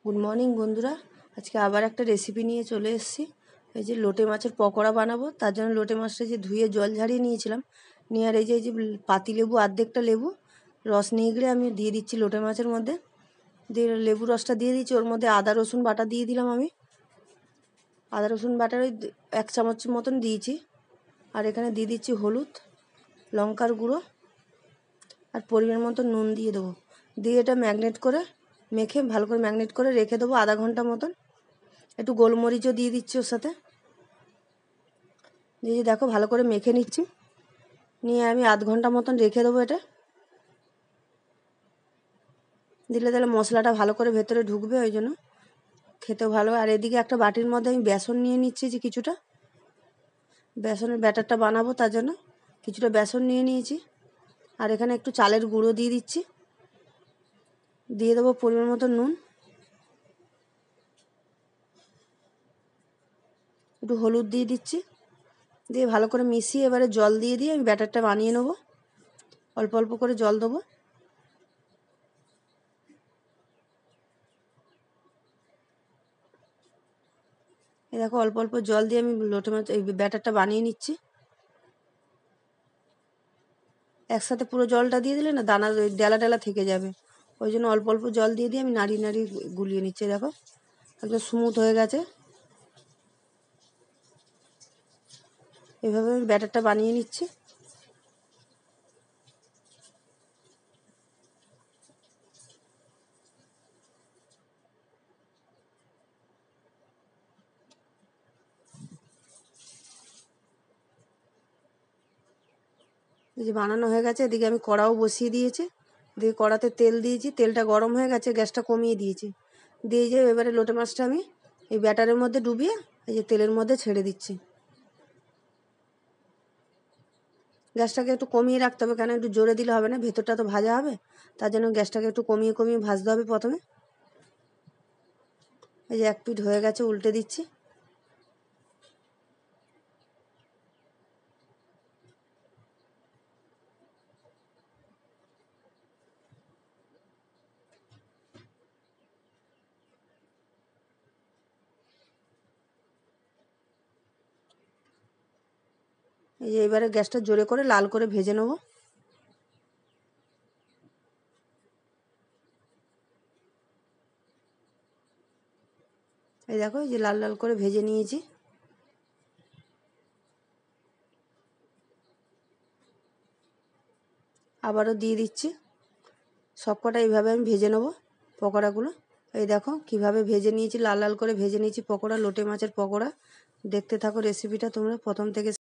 Good morning বন্ধুরা, আজকে আবার একটা রেসিপি নিয়ে চলে এসেছি। এই যে লোটে মাছের পকোড়া বানাবো। তার জন্য লোটে মাছটা যে ধুয়ে জল ঝারিয়ে নিয়েছিলাম, নিয়ে আর এই যে পাতি লেবু অর্ধেকটা লেবু রস নিয়ে গেলে আমি দিয়ে দিচ্ছি লোটে মাছের মধ্যে। দিয়ে লেবু রসটা দিয়ে দিচ্ছি, ওর মধ্যে আদা রসুন বাটা দিয়ে দিলাম। আমি আদা রসুন বাটার ওই 1 চামচ মতন দিয়েছি। আর এখানে দিয়ে দিচ্ছি হলুদ, লঙ্কার গুঁড়ো আর পরিমাণ মতো নুন দিয়ে দেবো। দিয়ে এটা ম্যাগনেট করে মেখে ভালো করে ম্যাগনেট করে রেখে দেবো আধা ঘন্টা মতন। একটু গোলমরিচও দিয়ে দিচ্ছি ওর সাথে। দিয়ে দেখো ভালো করে মেখে নিচ্ছি, নিয়ে আমি আধ ঘন্টা মতন রেখে দেবো এটা। দিলে তাহলে মশলাটা ভালো করে ভেতরে ঢুকবে, ওই জন্য খেতেও ভালো। আর এদিকে একটা বাটির মধ্যে আমি বেসন নিয়ে নিচ্ছি, যে কিছুটা বেসনের ব্যাটারটা বানাবো, তার জন্য কিছুটা বেসন নিয়ে নিয়েছি। আর এখানে একটু চালের গুঁড়ো দিয়ে দিচ্ছি, দিয়ে দেবো পরিমাণ মতো নুন, একটু হলুদ দিয়ে দিচ্ছি। দিয়ে ভালো করে মিশিয়ে এবারে জল দিয়ে আমি ব্যাটারটা বানিয়ে নেবো। অল্প অল্প করে জল দেবো। এই দেখো অল্প অল্প জল দিয়ে আমি লোটে মাছ এই ব্যাটারটা বানিয়ে নিচ্ছি। একসাথে পুরো জলটা দিয়ে দিলে না দানা ডেলা ডেলা থেকে যাবে, ওই জন্য অল্প অল্প জল দিয়ে আমি নাড়িয়ে নাড়িয়ে গুলিয়ে নিচ্ছি। দেখো একদম স্মুথ হয়ে গেছে। এভাবে আমি ব্যাটারটা বানিয়ে নিচ্ছি। এই যে বানানো হয়ে গেছে, এদিকে আমি কড়াও বসিয়ে দিয়েছি। দিয়ে কড়াতে তেল দিয়েছি, তেলটা গরম হয়ে গেছে, গ্যাসটা কমিয়ে দিয়েছি। দিয়ে যে এবারে লোটে মাছটা আমি এই ব্যাটারের মধ্যে ডুবিয়ে এই যে তেলের মধ্যে ছেড়ে দিচ্ছি। গ্যাসটাকে একটু কমিয়ে রাখতে হবে, কেন একটু জোরে দিলে হবে না, ভেতরটা তো ভাজা হবে। তার জন্য গ্যাসটাকে একটু কমিয়ে কমিয়ে ভাজতে হবে প্রথমে। এই যে 1 পিঠ হয়ে গেছে, উল্টে দিচ্ছি। এই যে এবারে গ্যাসটা জোরে করে লাল করে ভেজে নেব। এই দেখো এই যে লাল লাল করে ভেজে নিয়েছি। আবারও দিয়ে দিচ্ছি। সবকটা এইভাবে আমি ভেজে নেব পকোড়াগুলো। এই দেখো কিভাবে ভেজে নিয়েছি, লাল লাল করে ভেজে নিয়েছি পকোড়া, লোটে মাছের পকোড়া। দেখতে থাকো রেসিপিটা তোমরা প্রথম থেকে।